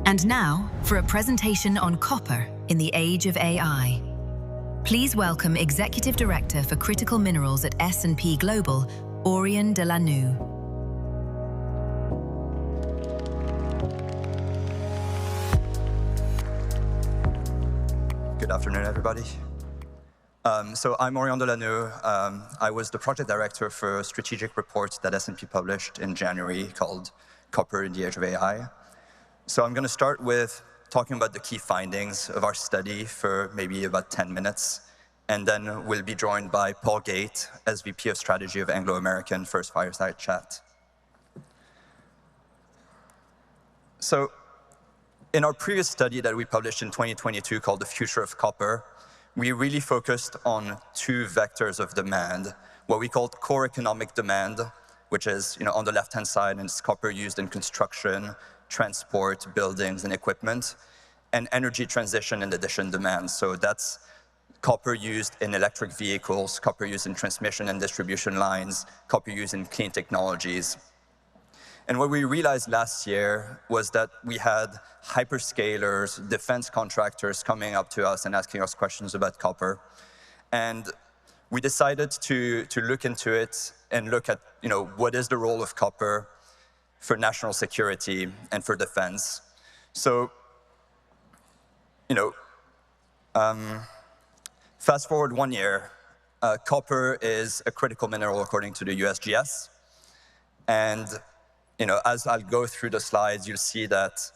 And now, for a presentation on copper in the age of AI. Please welcome Executive Director for Critical Minerals at S&P Global, Aurian de la Noue. Good afternoon, everybody. So I'm Aurian de la Noue. I was the project director for a strategic report that S&P published in January called Copper in the Age of AI. So I'm going to start with talking about the key findings of our study for maybe about 10 minutes, and then we'll be joined by Paul Gait, SVP of Strategy of Anglo American, first Fireside chat. So in our previous study that we published in 2022 called The Future of Copper, we really focused on two vectors of demand, what we called core economic demand, which is on the left-hand side, and it's copper used in construction, transport, buildings, and equipment, and energy transition and addition demand. So that's copper used in electric vehicles, copper used in transmission and distribution lines, copper used in clean technologies. And what we realized last year was that we had hyperscalers, defense contractors coming up to us and asking us questions about copper. And we decided to look into it and look at what is the role of copper for national security and for defense. So, fast forward 1 year, copper is a critical mineral according to the USGS. And as I'll go through the slides, you'll see that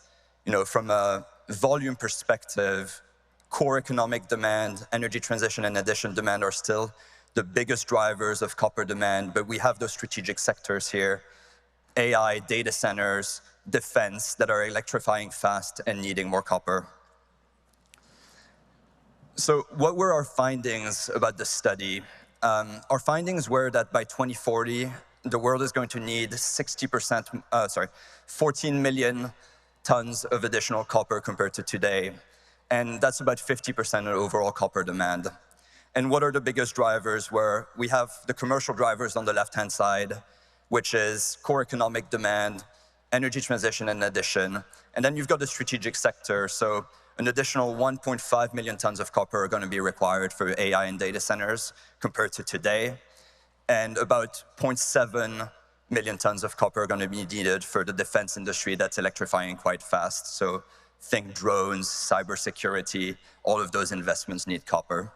from a volume perspective, core economic demand, energy transition and addition demand are still the biggest drivers of copper demand, but we have those strategic sectors here, AI, data centers, defense, that are electrifying fast and needing more copper. So what were our findings about this study? Our findings were that by 2040, the world is going to need 14 million tons of additional copper compared to today. And that's about 50% of overall copper demand. And what are the biggest drivers? Where we have the commercial drivers on the left-hand side, which is core economic demand, energy transition and addition. And then you've got the strategic sector. So an additional 1.5 million tons of copper are going to be required for AI and data centers compared to today. And about 0.7 million tons of copper are going to be needed for the defense industry that's electrifying quite fast. So think drones, cybersecurity, all of those investments need copper.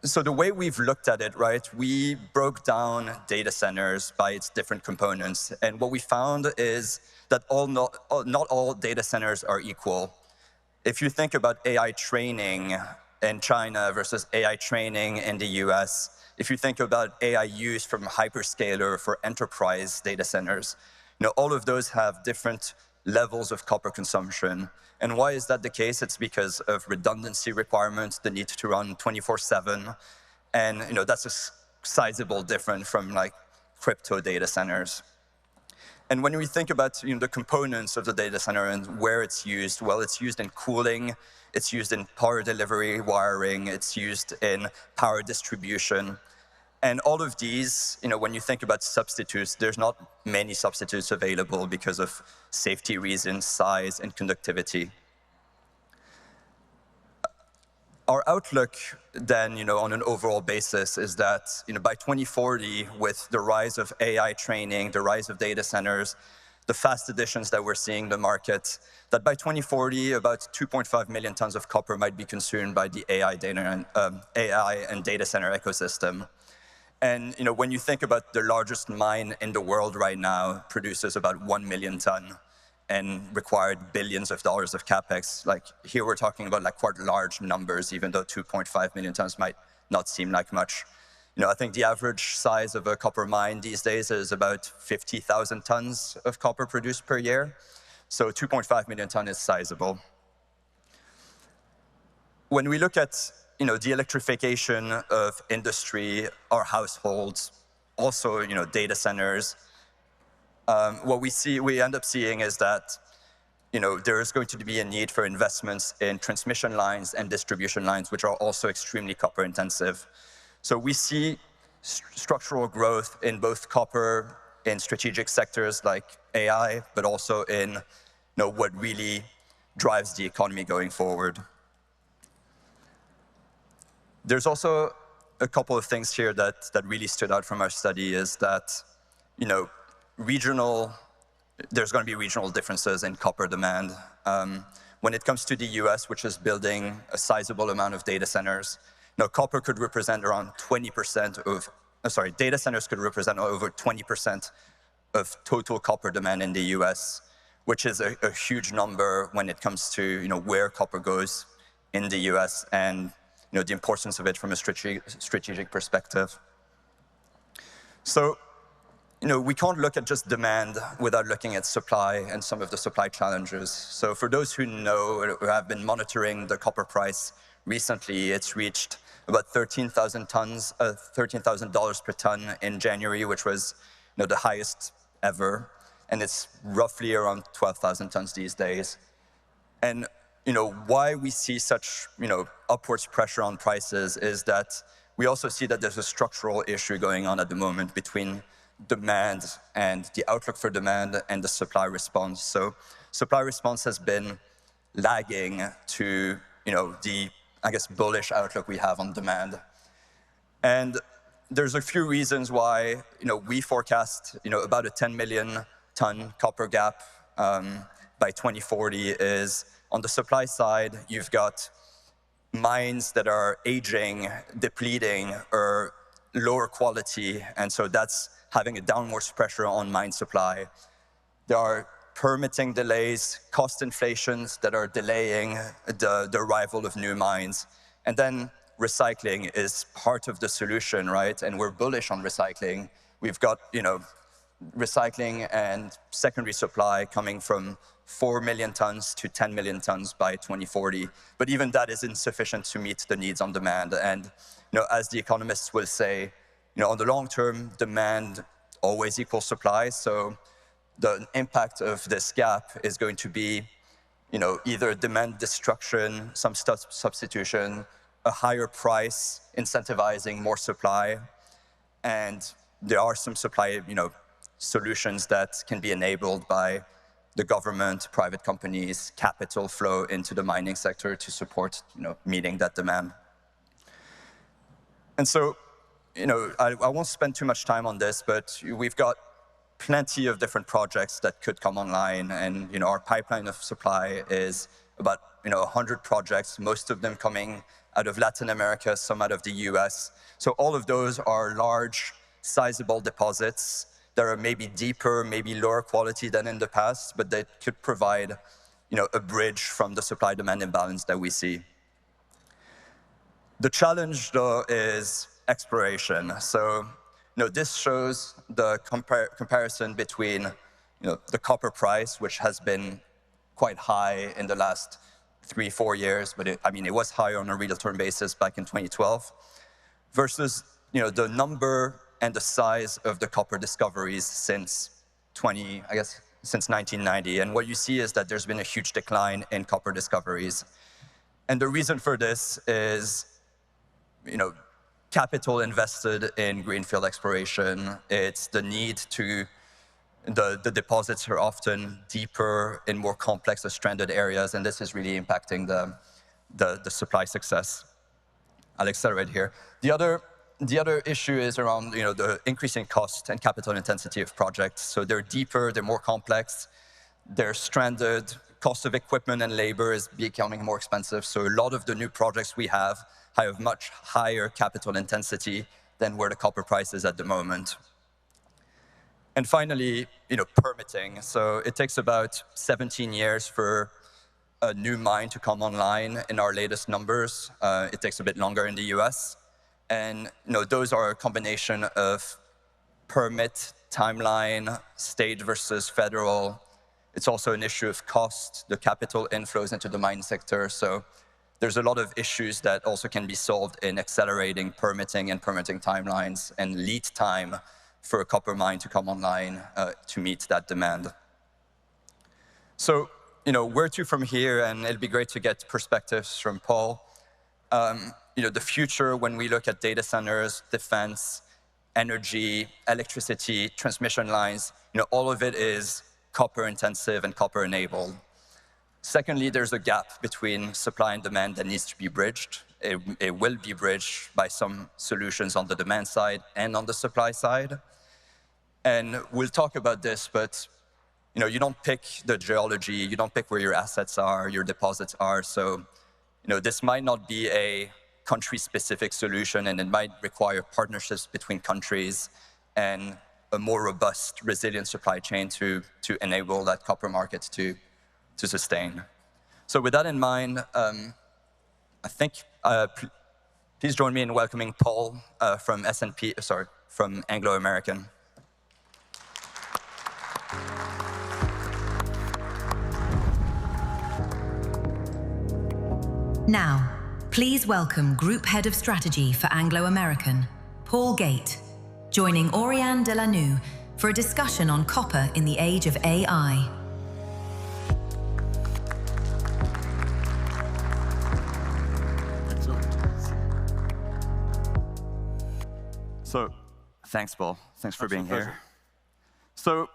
So the way we've looked at it, we broke down data centers by its different components. And what we found is that not all data centers are equal. If you think about AI training in China versus AI training in the US, if you think about AI use from hyperscaler for enterprise data centers, all of those have different levels of copper consumption. And why is that the case? It's because of redundancy requirements, the need to run 24/7. And that's a sizable difference from crypto data centers. And when we think about the components of the data center and where it's used, well, it's used in cooling, it's used in power delivery, wiring, it's used in power distribution. And all of these, when you think about substitutes, there's not many substitutes available because of safety reasons, size, and conductivity. Our outlook then, on an overall basis is that, by 2040, with the rise of AI training, the rise of data centers, the fast additions that we're seeing in the market, that by 2040, about 2.5 million tons of copper might be consumed by the AI and data center ecosystem. And when you think about the largest mine in the world right now, produces about 1 million ton and required billions of dollars of capex. Here we're talking about quite large numbers, even though 2.5 million tons might not seem like much. I think the average size of a copper mine these days is about 50,000 tons of copper produced per year. So 2.5 million ton is sizable. When we look at the electrification of industry, our households, also data centers, what we end up seeing is that there is going to be a need for investments in transmission lines and distribution lines, which are also extremely copper intensive. So we see structural growth in both copper in strategic sectors like AI, but also in what really drives the economy going forward. There's also a couple of things here that really stood out from our study is that there's going to be regional differences in copper demand. When it comes to the US, which is building a sizable amount of data centers, copper could represent around 20% of, data centers could represent over 20% of total copper demand in the US, which is a huge number when it comes to where copper goes in the US and the importance of it from a strategic perspective. So we can't look at just demand without looking at supply and some of the supply challenges. So for those who know or have been monitoring the copper price recently, it's reached about $13,000 per ton in January, which was the highest ever, and it's roughly around 12,000 tons these days. And why we see such upwards pressure on prices is that we also see that there's a structural issue going on at the moment between demand and the outlook for demand and the supply response. So supply response has been lagging to the, I guess, bullish outlook we have on demand. And there's a few reasons why we forecast about a 10 million ton copper gap by 2040 is on the supply side, you've got mines that are aging, depleting, or lower quality, and so that's having a downward pressure on mine supply. There are permitting delays, cost inflations that are delaying the arrival of new mines. And then recycling is part of the solution, right? And we're bullish on recycling. We've got, recycling and secondary supply coming from 4 million tons to 10 million tons by 2040. But even that is insufficient to meet the needs on demand. And as the economists will say, on the long term, demand always equals supply. So the impact of this gap is going to be, either demand destruction, some substitution, a higher price incentivizing more supply, and there are some supply, solutions that can be enabled by the government, private companies, capital flow into the mining sector to support, meeting that demand. And so, I won't spend too much time on this, but we've got plenty of different projects that could come online, and our pipeline of supply is about 100 projects, most of them coming out of Latin America, some out of the US. So all of those are large, sizable deposits that are maybe deeper, maybe lower quality than in the past, but they could provide a bridge from the supply-demand imbalance that we see. The challenge, though, is exploration. So this shows the comparison between the copper price, which has been quite high in the last 3-4 years, but it was higher on a real-term basis back in 2012, versus the number and the size of the copper discoveries since 1990. And what you see is that there's been a huge decline in copper discoveries. And the reason for this is, capital invested in greenfield exploration. It's the need to, the deposits are often deeper in more complex or stranded areas, and this is really impacting the supply success. I'll accelerate here. The other issue is around the increasing cost and capital intensity of projects. So they're deeper, they're more complex, they're stranded, cost of equipment and labor is becoming more expensive. So a lot of the new projects we have much higher capital intensity than where the copper price is at the moment. And finally, permitting. So it takes about 17 years for a new mine to come online in our latest numbers. It takes a bit longer in the US. And those are a combination of permit, timeline, state versus federal. It's also an issue of cost, the capital inflows into the mine sector. So there's a lot of issues that also can be solved in accelerating permitting and permitting timelines and lead time for a copper mine to come online to meet that demand. So, where to from here? And it'll be great to get perspectives from Paul. The future, when we look at data centers, defense, energy, electricity, transmission lines, all of it is copper intensive and copper enabled. Secondly, there's a gap between supply and demand that needs to be bridged. It will be bridged by some solutions on the demand side and on the supply side. And we'll talk about this, but you don't pick the geology, you don't pick where your assets are, your deposits are. So this might not be a country-specific solution, and it might require partnerships between countries and a more robust, resilient supply chain to enable that copper market to sustain. So with that in mind, I think, please join me in welcoming Paul from from Anglo American. Now, please welcome Group Head of Strategy for Anglo American, Paul Gait, joining Aurian de la Noue for a discussion on copper in the age of AI. So, thanks, Paul. Thanks for being here. So,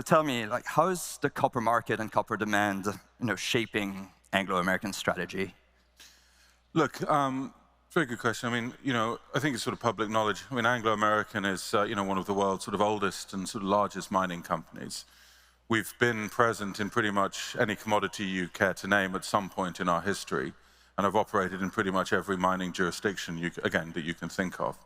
tell me, how is the copper market and copper demand, shaping Anglo American strategy? Look, very good question. I mean, I think it's sort of public knowledge. I mean, Anglo American is, one of the world's sort of oldest and sort of largest mining companies. We've been present in pretty much any commodity you care to name at some point in our history, and have operated in pretty much every mining jurisdiction, that you can think of.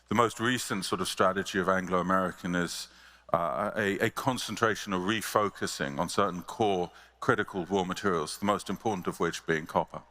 The most recent sort of strategy of Anglo American is a concentration or refocusing on certain core critical raw materials, the most important of which being copper.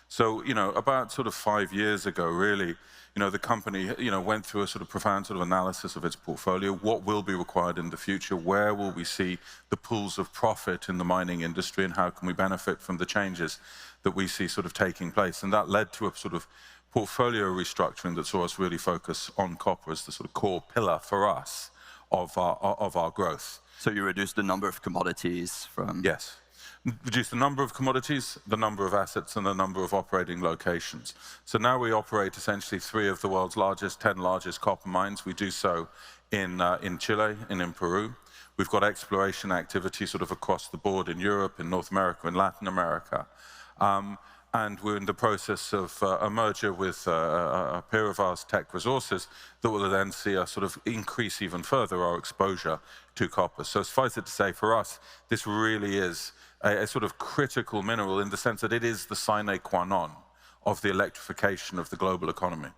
So, about sort of 5 years ago, really, the company, went through a sort of profound sort of analysis of its portfolio. What will be required in the future? Where will we see the pools of profit in the mining industry, and how can we benefit from the changes that we see sort of taking place? And that led to a sort of portfolio restructuring that saw us really focus on copper as the sort of core pillar for us of our growth. So you reduced the number of commodities from... Yes. Reduce the number of commodities, the number of assets, and the number of operating locations. So now we operate essentially 3 of the world's 10 largest copper mines. We do so in Chile and in Peru. We've got exploration activity sort of across the board in Europe, in North America, and Latin America. And we're in the process of a merger with a peer of ours, Teck Resources, that will then see us sort of increase even further our exposure to copper. So suffice it to say, for us, this really is a sort of critical mineral in the sense that it is the sine qua non of the electrification of the global economy.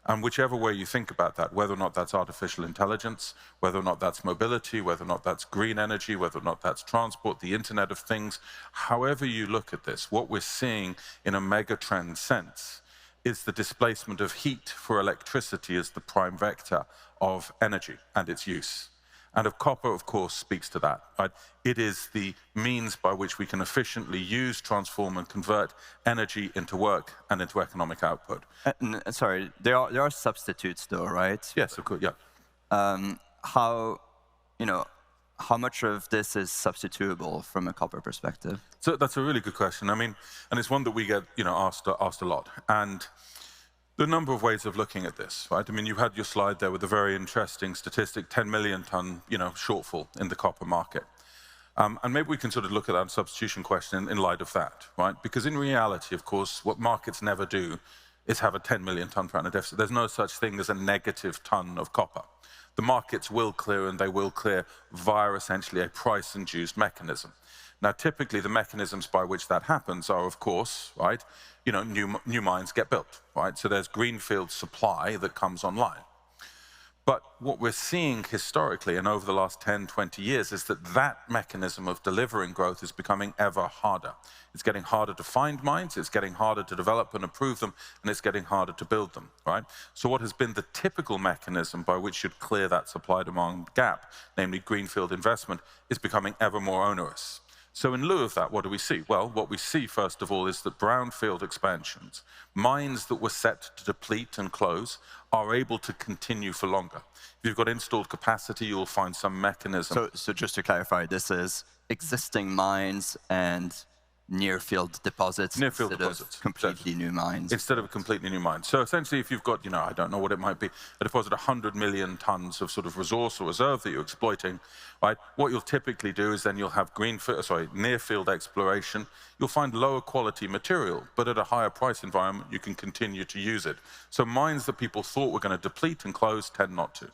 And whichever way you think about that, whether or not that's artificial intelligence, whether or not that's mobility, whether or not that's green energy, whether or not that's transport, the Internet of Things, however you look at this, what we're seeing in a megatrend sense is the displacement of heat for electricity as the prime vector of energy and its use. And copper, of course, speaks to that. Right? It is the means by which we can efficiently use, transform, and convert energy into work and into economic output. Sorry, there are substitutes, though, right? Yes, of course. Yeah. How much of this is substitutable from a copper perspective? So that's a really good question. I mean, and it's one that we get asked a lot. And there are a number of ways of looking at this, right? I mean, you had your slide there with a very interesting statistic, 10 million ton, shortfall in the copper market. And maybe we can sort of look at that substitution question in light of that, right? Because in reality, of course, what markets never do is have a 10 million ton per annum deficit. There's no such thing as a negative ton of copper. The markets will clear, and they will clear via essentially a price-induced mechanism. Now, typically, the mechanisms by which that happens are, of course, right, new mines get built, right? So there's greenfield supply that comes online. But what we're seeing historically and over the last 10, 20 years is that that mechanism of delivering growth is becoming ever harder. It's getting harder to find mines, it's getting harder to develop and improve them, and it's getting harder to build them, right? So what has been the typical mechanism by which you'd clear that supply-demand gap, namely greenfield investment, is becoming ever more onerous. So in lieu of that, what do we see? Well, what we see, first of all, is that brownfield expansions, mines that were set to deplete and close, are able to continue for longer. If you've got installed capacity, you'll find some mechanism. So just to clarify, this is existing mines and near-field deposits Near-field instead deposits, of completely new mines. Instead of a completely new mine. So essentially, if you've got, I don't know what it might be, a deposit of 100 million tons of sort of resource or reserve that you're exploiting, right? What you'll typically do is then you'll have near-field exploration. You'll find lower quality material, but at a higher price environment, you can continue to use it. So mines that people thought were going to deplete and close tend not to.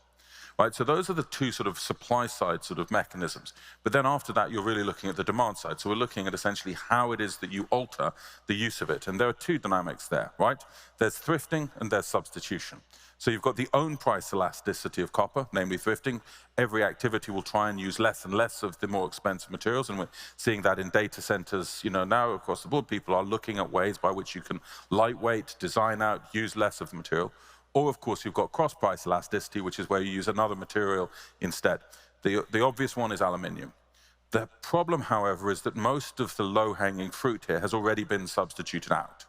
Right, so those are the two sort of supply side sort of mechanisms. But then after that, you're really looking at the demand side. So we're looking at essentially how it is that you alter the use of it. And there are two dynamics there, right? There's thrifting and there's substitution. So you've got the own price elasticity of copper, namely thrifting. Every activity will try and use less and less of the more expensive materials. And we're seeing that in data centers, now across the board, people are looking at ways by which you can lightweight, design out, use less of the material. Or, of course, you've got cross-price elasticity, which is where you use another material instead. The obvious one is aluminium. The problem, however, is that most of the low-hanging fruit here has already been substituted out.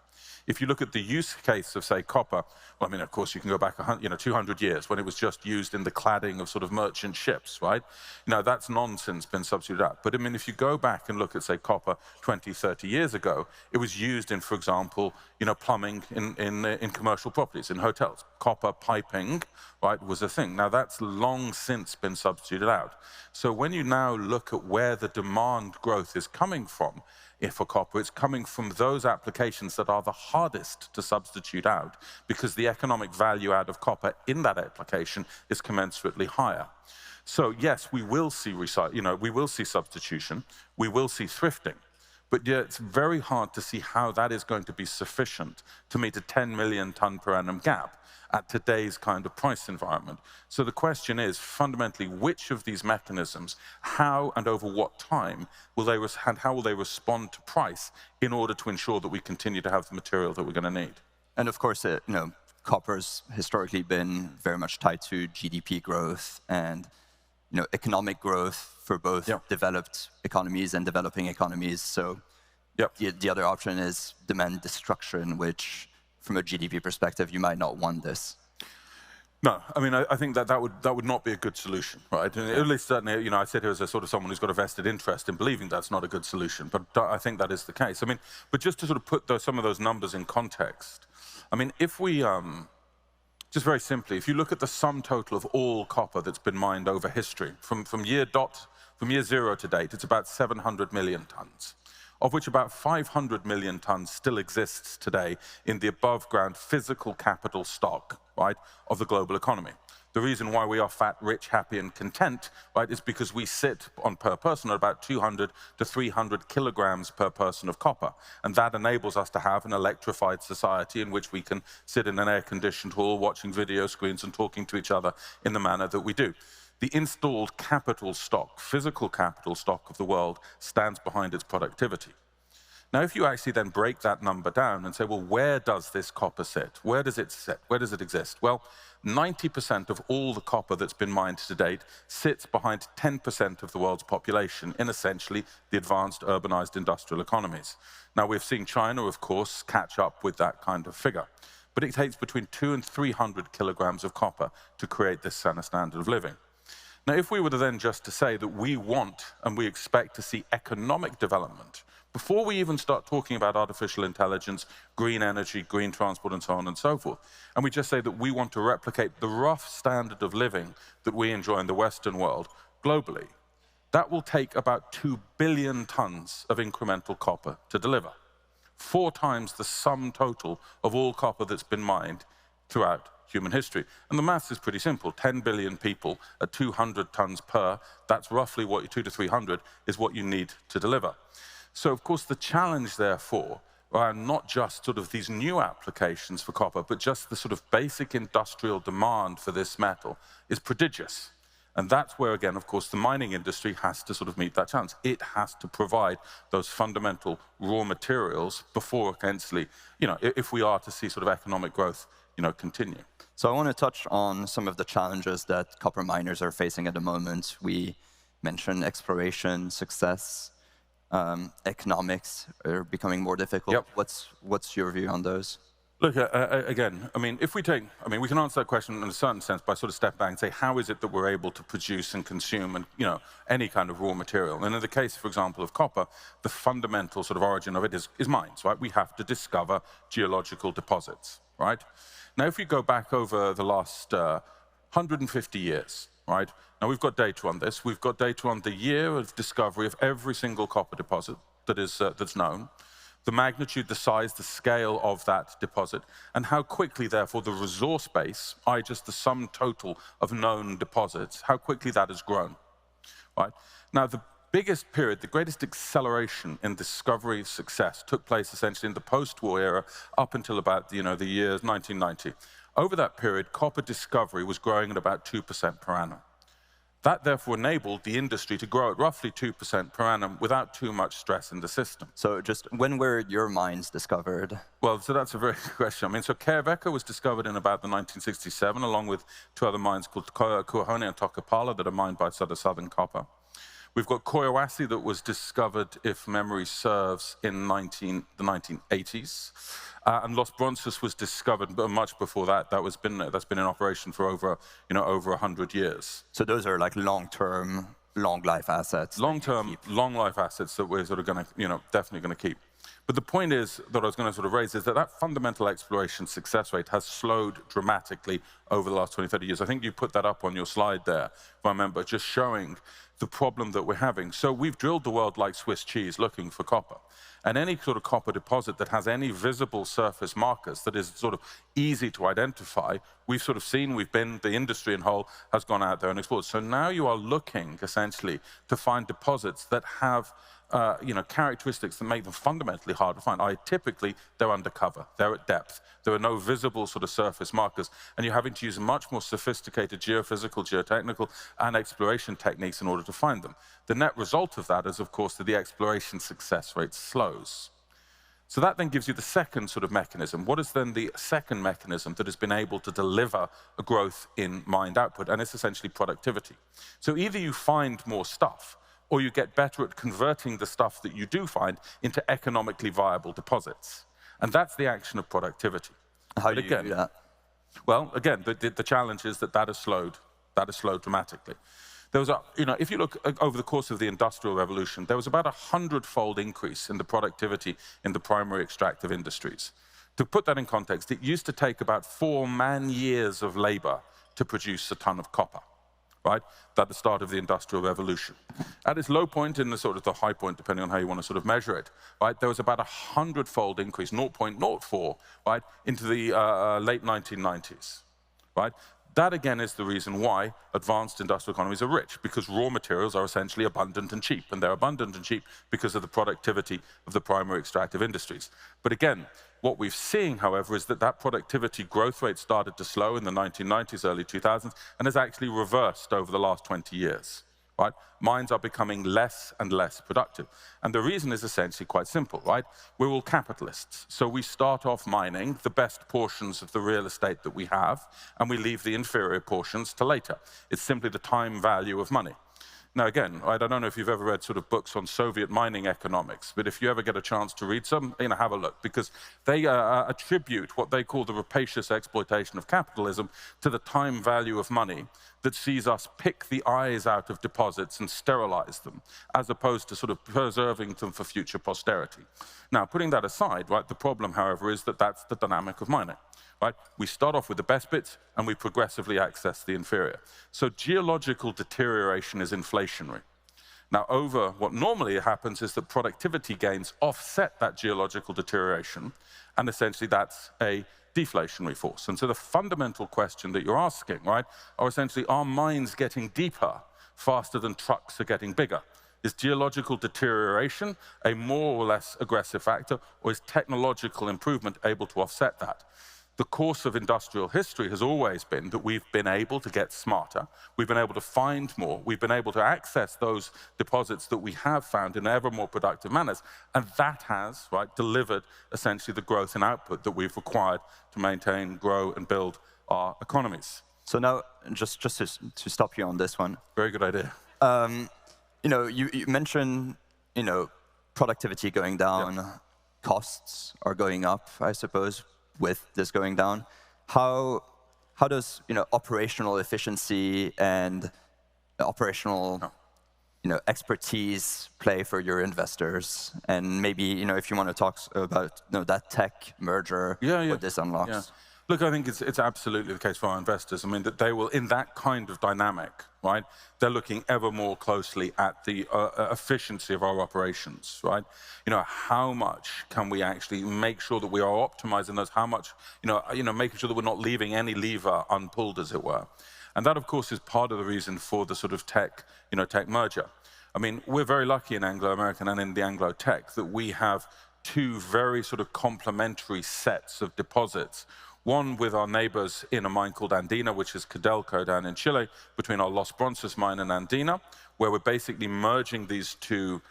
If you look at the use case of, say, copper, well, I mean, of course, you can go back 200 years when it was just used in the cladding of sort of merchant ships, right? That's nonsense been substituted out. But I mean, if you go back and look at, say, copper 20, 30 years ago, it was used in, for example, plumbing in commercial properties, in hotels. Copper piping, right, was a thing. Now, that's long since been substituted out. So when you now look at where the demand growth is coming from, for copper, it's coming from those applications that are the hardest to substitute out because the economic value out of copper in that application is commensurately higher. So yes, we will see we will see substitution, we will see thrifting, but yeah, it's very hard to see how that is going to be sufficient to meet a 10 million ton per annum gap at today's kind of price environment. So the question is, fundamentally, which of these mechanisms, how and over what time, how will they respond to price in order to ensure that we continue to have the material that we're going to need? And of course, copper's historically been very much tied to GDP growth and economic growth for both developed economies and developing economies. So the other option is demand destruction, which from a GDP perspective, you might not want this. No, I mean, I think that would not be a good solution, right? And at least certainly, I sit here as a sort of someone who's got a vested interest in believing that's not a good solution, but I think that is the case. I mean, but just to sort of put some of those numbers in context, I mean, if we, just very simply, if you look at the sum total of all copper that's been mined over history, from year zero to date, it's about 700 million tons. Of which about 500 million tons still exists today in the above-ground physical capital stock, right, of the global economy. The reason why we are fat, rich, happy, and content, right, is because we sit on per person at about 200 to 300 kilograms per person of copper. And that enables us to have an electrified society in which we can sit in an air-conditioned hall watching video screens and talking to each other in the manner that we do. The installed capital stock, physical capital stock of the world stands behind its productivity. Now, if you actually then break that number down and say, well, where does this copper sit? Where does it sit? Where does it exist? Well, 90% of all the copper that's been mined to date sits behind 10% of the world's population in essentially the advanced urbanized industrial economies. Now, we've seen China, of course, catch up with that kind of figure. But it takes between 200 and 300 kilograms of copper to create this standard of living. Now, if we were to then just to say that we want and we expect to see economic development, before we even start talking about artificial intelligence, green energy, green transport, and so on and so forth, and we just say that we want to replicate the rough standard of living that we enjoy in the Western world globally, that will take about 2 billion tons of incremental copper to deliver. 4 times the sum total of all copper that's been mined throughout human history. And the maths is pretty simple. 10 billion people at 200 tons per, that's roughly what 200 to 300 is what you need to deliver. So, of course, the challenge, therefore, are not just sort of these new applications for copper, but just the sort of basic industrial demand for this metal is prodigious. And that's where, again, of course, the mining industry has to sort of meet that challenge. It has to provide those fundamental raw materials before, essentially, if we are to see sort of economic growth, continue. So I want to touch on some of the challenges that copper miners are facing at the moment. We mentioned exploration, success, economics are becoming more difficult. Yep. What's your view on those? Look, again, I mean, if we take, I mean, we can answer that question in a certain sense by sort of step back and say, how is it that we're able to produce and consume and, any kind of raw material? And in the case, for example, of copper, the fundamental sort of origin of it is mines, right? We have to discover geological deposits, right? Now, if you go back over the last 150 years, right? Now, we've got data on this. We've got data on the year of discovery of every single copper deposit that is, that's known, the magnitude, the size, the scale of that deposit, and how quickly, therefore, the resource base, i.e. just the sum total of known deposits, how quickly that has grown, right? Now, the biggest period, the greatest acceleration in discovery success took place essentially in the post-war era up until about, the year 1990. Over that period, copper discovery was growing at about 2% per annum. That therefore enabled the industry to grow at roughly 2% per annum without too much stress in the system. So just when were your mines discovered? Well, so that's a very good question. I mean, so Quellaveco was discovered in about the 1967, along with two other mines called Cuajone and Tocopala that are mined by Southern Copper. We've got Collahuasi that was discovered, if memory serves, in the 1980s. And Los Bronces was discovered much before that. That's been in operation for over 100 years. So those are like long-term, long-life assets. Long-term, long-life assets that we're sort of going to, definitely going to keep. But the point is that I was going to sort of raise is that fundamental exploration success rate has slowed dramatically over the last 20, 30 years. I think you put that up on your slide there, if I remember, just showing the problem that we're having. So we've drilled the world like Swiss cheese looking for copper. And any sort of copper deposit that has any visible surface markers that is sort of easy to identify, we've sort of seen, the industry in whole has gone out there and explored. So now you are looking essentially to find deposits that have characteristics that make them fundamentally hard to find. Typically, they're undercover, they're at depth, there are no visible sort of surface markers, and you're having to use much more sophisticated geophysical, geotechnical, and exploration techniques in order to find them. The net result of that is, of course, that the exploration success rate slows. So that then gives you the second sort of mechanism. What is then the second mechanism that has been able to deliver a growth in mined output? And it's essentially productivity. So either you find more stuff, or you get better at converting the stuff that you do find into economically viable deposits. And that's the action of productivity. How do you do that? Well, again, the challenge is that has slowed dramatically. There was if you look over the course of the Industrial Revolution, there was about 100-fold increase in the productivity in the primary extractive industries. To put that in context, it used to take about 4 man-years of labor to produce a ton of copper, right? At the start of the Industrial Revolution. At its low point, in the sort of the high point, depending on how you want to sort of measure it, right, there was about 100-fold increase, 0.04, right, into the late 1990s, right? That, again, is the reason why advanced industrial economies are rich, because raw materials are essentially abundant and cheap, and they're abundant and cheap because of the productivity of the primary extractive industries. But again, what we've seen, however, is that productivity growth rate started to slow in the 1990s, early 2000s, and has actually reversed over the last 20 years. Right? Mines are becoming less and less productive. And the reason is essentially quite simple, right? We're all capitalists. So we start off mining the best portions of the real estate that we have, and we leave the inferior portions to later. It's simply the time value of money. Now, again, I don't know if you've ever read sort of books on Soviet mining economics, but if you ever get a chance to read some, have a look, because they attribute what they call the rapacious exploitation of capitalism to the time value of money that sees us pick the eyes out of deposits and sterilize them, as opposed to sort of preserving them for future posterity. Now, putting that aside, right, the problem, however, is that that's the dynamic of mining. Right? We start off with the best bits, and we progressively access the inferior. So geological deterioration is inflationary. Now, what normally happens is that productivity gains offset that geological deterioration, and essentially that's a deflationary force. And so the fundamental question that you're asking, right, are essentially, are mines getting deeper faster than trucks are getting bigger? Is geological deterioration a more or less aggressive factor, or is technological improvement able to offset that? The course of industrial history has always been that we've been able to get smarter, we've been able to find more, we've been able to access those deposits that we have found in ever more productive manners, and that has, right, delivered essentially the growth in output that we've required to maintain, grow, and build our economies. So now, just to stop you on this one. Very good idea. You mentioned, productivity going down, costs are going up, I suppose. with this going down. How does operational efficiency and operational expertise play for your investors? And maybe if you want to talk about that tech merger, what this unlocks. Yeah. Look, I think it's absolutely the case for our investors. I mean, that they will, in that kind of dynamic, right, they're looking ever more closely at the efficiency of our operations, right? How much can we actually make sure that we are optimizing those? How much, making sure that we're not leaving any lever unpulled, as it were. And that, of course, is part of the reason for the sort of tech merger. I mean, we're very lucky in Anglo American and in the Anglo Tech that we have two very sort of complementary sets of deposits. One with our neighbors in a mine called Andina, which is Codelco down in Chile, between our Los Bronces mine and Andina, where we're basically merging these two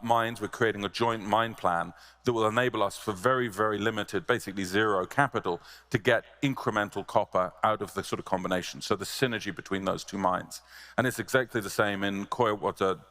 mines. We're creating a joint mine plan that will enable us for very, very limited, basically zero capital, to get incremental copper out of the sort of combination. So the synergy between those two mines. And it's exactly the same in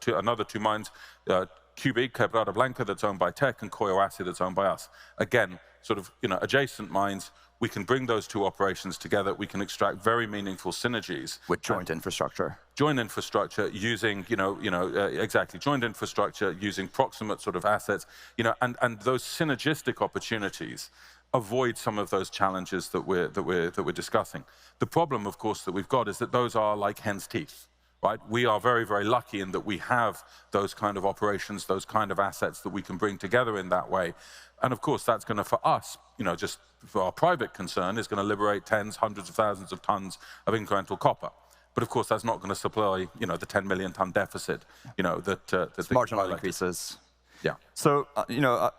another two mines, QB, Quebrada Blanca, that's owned by Teck, and Collahuasi, that's owned by us. Again, sort of adjacent mines. We can bring those two operations together. We can extract very meaningful synergies with joint infrastructure. Joint infrastructure using, joint infrastructure using proximate sort of assets, and those synergistic opportunities avoid some of those challenges that we're discussing. The problem, of course, that we've got is that those are like hen's teeth. Right? We are very, very lucky in that we have those kind of operations, those kind of assets that we can bring together in that way. And of course, that's going to, for us, just for our private concern, is going to liberate tens, hundreds of thousands of tons of incremental copper. But of course, that's not going to supply, the 10 million ton deficit, that marginal increases. Yeah. So,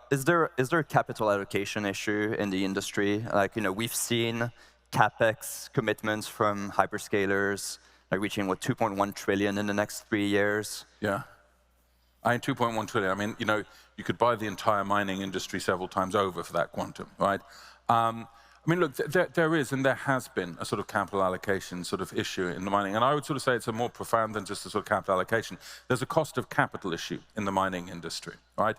is there a capital allocation issue in the industry? Like, we've seen CapEx commitments from hyperscalers, like reaching, 2.1 trillion in the next 3 years? Yeah. 2.1 trillion. I mean, you could buy the entire mining industry several times over for that quantum, right? I mean, look, there is and there has been a sort of capital allocation sort of issue in the mining. And I would sort of say it's a more profound than just a sort of capital allocation. There's a cost of capital issue in the mining industry, right?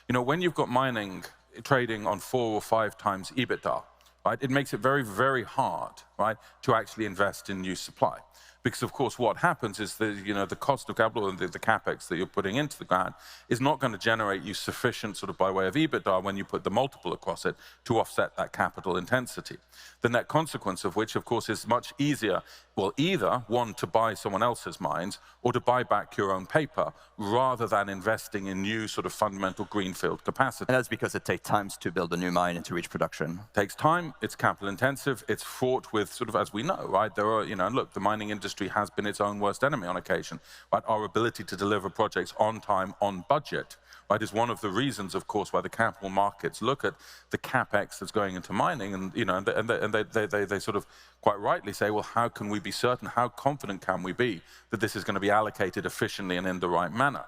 When you've got mining trading on 4 or 5 times EBITDA, right, it makes it very, very hard, right, to actually invest in new supply. Because, of course, what happens is the cost of capital and the capex that you're putting into the ground is not going to generate you sufficient sort of by way of EBITDA when you put the multiple across it to offset that capital intensity. The net consequence of which, of course, is much easier, well, either, one, to buy someone else's mines or to buy back your own paper rather than investing in new sort of fundamental greenfield capacity. And that's because it takes time to build a new mine and to reach production. It takes time, it's capital intensive, it's fraught with sort of, as we know, right, there are, and look, the mining industry has been its own worst enemy on occasion, right? Our ability to deliver projects on time, on budget, right, is one of the reasons, of course, why the capital markets look at the capex that's going into mining, and they sort of quite rightly say, well, how can we be certain, how confident can we be that this is going to be allocated efficiently and in the right manner?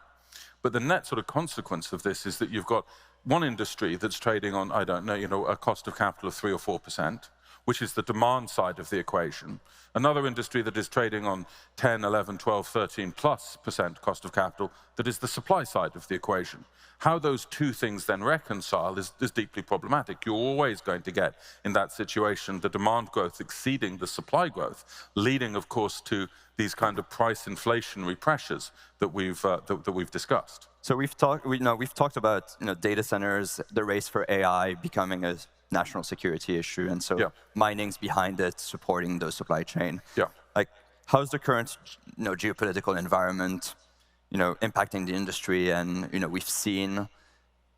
But the net sort of consequence of this is that you've got one industry that's trading on, I don't know, a cost of capital of 3 or 4%, which is the demand side of the equation. Another industry that is trading on 10, 11, 12, 13+% cost of capital, that is the supply side of the equation. How those two things then reconcile is deeply problematic. You're always going to get, in that situation, the demand growth exceeding the supply growth, leading, of course, to these kind of price inflationary pressures that we've discussed. So we've talked about data centers, the race for AI becoming a national security issue, and so mining's behind it, supporting the supply chain. Yeah. Like, how's the current geopolitical environment impacting the industry? And we've seen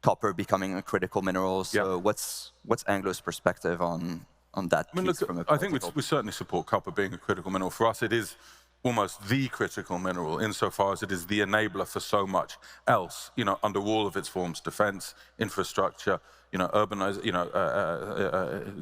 copper becoming a critical mineral. So what's Anglo's perspective on that? I mean, look, I think we certainly support copper being a critical mineral. For us, it is almost the critical mineral insofar as it is the enabler for so much else, under all of its forms: defense, infrastructure,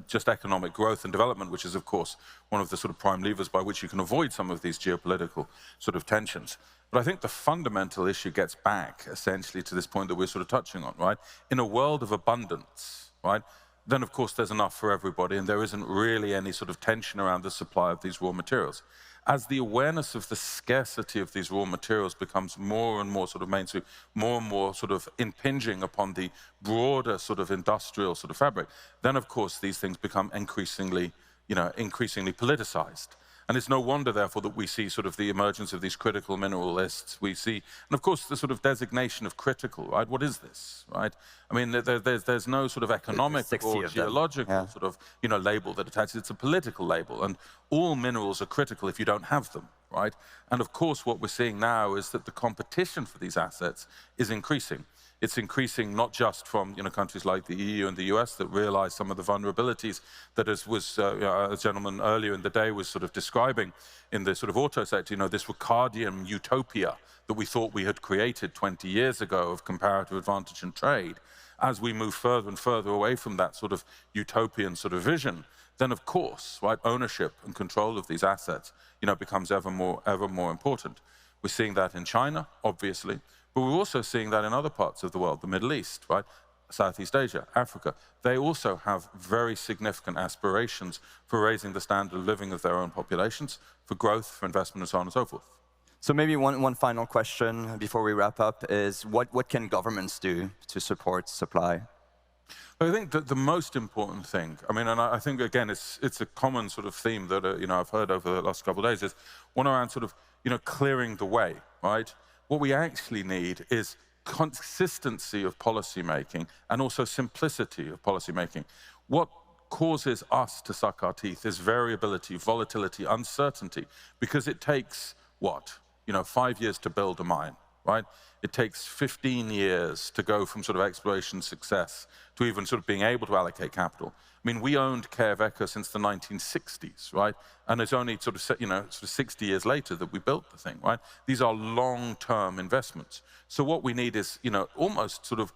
just economic growth and development, which is, of course, one of the sort of prime levers by which you can avoid some of these geopolitical sort of tensions. But I think the fundamental issue gets back, essentially, to this point that we're sort of touching on, right? In a world of abundance, right, then, of course, there's enough for everybody, and there isn't really any sort of tension around the supply of these raw materials. as the awareness of the scarcity of these raw materials becomes more and more sort of mainstream, more and more sort of impinging upon the broader sort of industrial sort of fabric, then of course these things become increasingly politicized. And it's no wonder, therefore, that we see sort of the emergence of these critical mineral lists. We see, and of course, the sort of designation of critical, right? What is this, right? I mean, there's no sort of economic or geological sort of, label that attaches. It's a political label, and all minerals are critical if you don't have them, right? And of course, what we're seeing now is that the competition for these assets is increasing. It's increasing not just from countries like the EU and the US that realize some of the vulnerabilities that, as was a gentleman earlier in the day was sort of describing in the sort of auto sector, this Ricardian utopia that we thought we had created 20 years ago of comparative advantage in trade. As we move further and further away from that sort of utopian sort of vision, then of course, right, ownership and control of these assets, becomes ever more important. We're seeing that in China, obviously. But we're also seeing that in other parts of the world, the Middle East, right? Southeast Asia, Africa. They also have very significant aspirations for raising the standard of living of their own populations, for growth, for investment, and so on and so forth. So maybe one final question before we wrap up is, what can governments do to support supply? I think that the most important thing, I mean, and I think, again, it's a common sort of theme that, I've heard over the last couple of days, is one around sort of, clearing the way, right? What we actually need is consistency of policy making and also simplicity of policy making. What causes us to suck our teeth is variability, volatility, uncertainty, because it takes, 5 years to build a mine, right? It takes 15 years to go from sort of exploration success to even sort of being able to allocate capital. I mean, we owned Quellaveco since the 1960s, right? And it's only sort of 60 years later that we built the thing, right? These are long-term investments. So what we need is, almost sort of,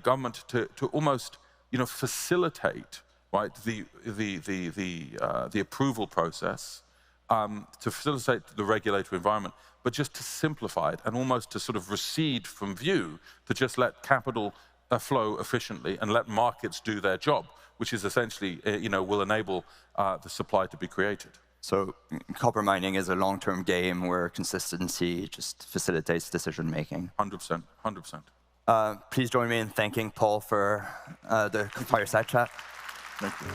government to almost, facilitate, right, the approval process, to facilitate the regulatory environment, but just to simplify it and almost to sort of recede from view, to just let capital flow efficiently and let markets do their job, which is essentially, will enable the supply to be created. So copper mining is a long-term game where consistency just facilitates decision-making. 100%, 100%. Please join me in thanking Paul for the Fireside chat. Thank you.